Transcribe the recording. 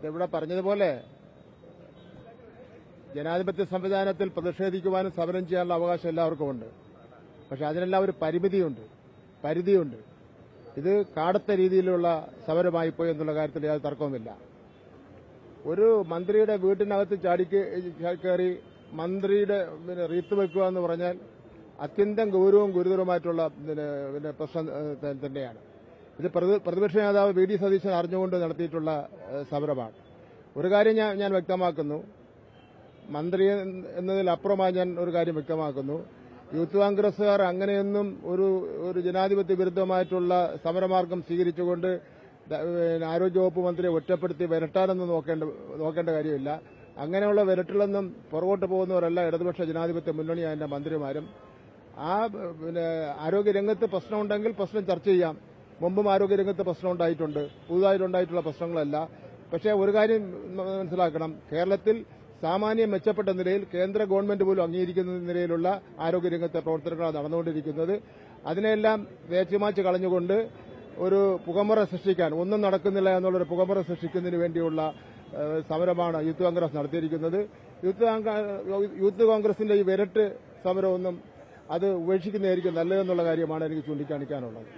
ഇവിടെ പറഞ്ഞതുപോലെ ജനാധിപത്യ സംവിധാനത്തിൽ പ്രതിഷേധിക്കുവാനും സമരം ചെയ്യാനുള്ള അവകാശം എല്ലാവർക്കും ഉണ്ട്. പക്ഷെ അതിനെല്ലാം ഒരു പരിധിയുണ്ട്. ഇത് കാടത്ത രീതിയിലുള്ള സമരമായിപ്പോയി എന്നുള്ള കാര്യത്തിൽ യാതൊരു തർക്കവുമില്ല. ഒരു മന്ത്രിയുടെ വീട്ടിനകത്ത് കയറി മന്ത്രിയുടെ റീത്ത് വെക്കുക എന്ന് പറഞ്ഞാൽ അത്യന്തം ഗൌരവവും ഗുരുതരവുമായിട്ടുള്ള പ്രശ്നം തന്നെയാണ്. ഇത് പ്രതിപക്ഷ നേതാവ് വി ഡി സതീശൻ അറിഞ്ഞുകൊണ്ട് നടത്തിയിട്ടുള്ള സമരമാണ്. ഒരു കാര്യം ഞാൻ വ്യക്തമാക്കുന്നു, മന്ത്രി എന്നതിലപ്പുറമായി ഞാൻ ഒരു കാര്യം വ്യക്തമാക്കുന്നു. യൂത്ത് കോൺഗ്രസുകാർ അങ്ങനെയൊന്നും ഒരു ജനാധിപത്യ വിരുദ്ധമായിട്ടുള്ള സമരമാർഗം സ്വീകരിച്ചുകൊണ്ട് ആരോഗ്യവകുപ്പ് മന്ത്രിയെ ഒറ്റപ്പെടുത്തി വിരട്ടാനൊന്നും നോക്കേണ്ട കാര്യമില്ല. അങ്ങനെയുള്ള വിരട്ടിലൊന്നും പുറകോട്ട് പോകുന്നവരല്ല ഇടതുപക്ഷ ജനാധിപത്യ മുന്നണി അതിന്റെ മന്ത്രിമാരും. ആരോഗ്യരംഗത്ത് പ്രശ്നമുണ്ടെങ്കിൽ പ്രശ്നം ചർച്ച ചെയ്യാം. മുമ്പും ആരോഗ്യരംഗത്ത് പ്രശ്നം ഉണ്ടായിട്ടുണ്ട്, പുതുതായിട്ടുണ്ടായിട്ടുള്ള പ്രശ്നങ്ങളല്ല. പക്ഷേ ഒരു കാര്യം മനസ്സിലാക്കണം, കേരളത്തിൽ സാമാന്യം മെച്ചപ്പെട്ട നിലയിൽ കേന്ദ്ര ഗവൺമെന്റ് പോലും അംഗീകരിക്കുന്ന നിലയിലുള്ള ആരോഗ്യരംഗത്തെ പ്രവർത്തനങ്ങളാണ് നടന്നുകൊണ്ടിരിക്കുന്നത്. അതിനെല്ലാം വേച്ചുമാച്ച് കളഞ്ഞുകൊണ്ട് ഒരു പുകമറ സൃഷ്ടിക്കാൻ, ഒന്നും നടക്കുന്നില്ല എന്നുള്ളൊരു പുകമറ സൃഷ്ടിക്കുന്നതിന് വേണ്ടിയുള്ള സമരമാണ് യൂത്ത് കോൺഗ്രസ് നടത്തിയിരിക്കുന്നത്. യൂത്ത് കോൺഗ്രസിന്റെ ഈ വിരട്ട് സമരമൊന്നും അത് ഉപേക്ഷിക്കുന്നതായിരിക്കും നല്ലതെന്നുള്ള കാര്യമാണ് എനിക്ക് ചൂണ്ടിക്കാണിക്കാനുള്ളത്.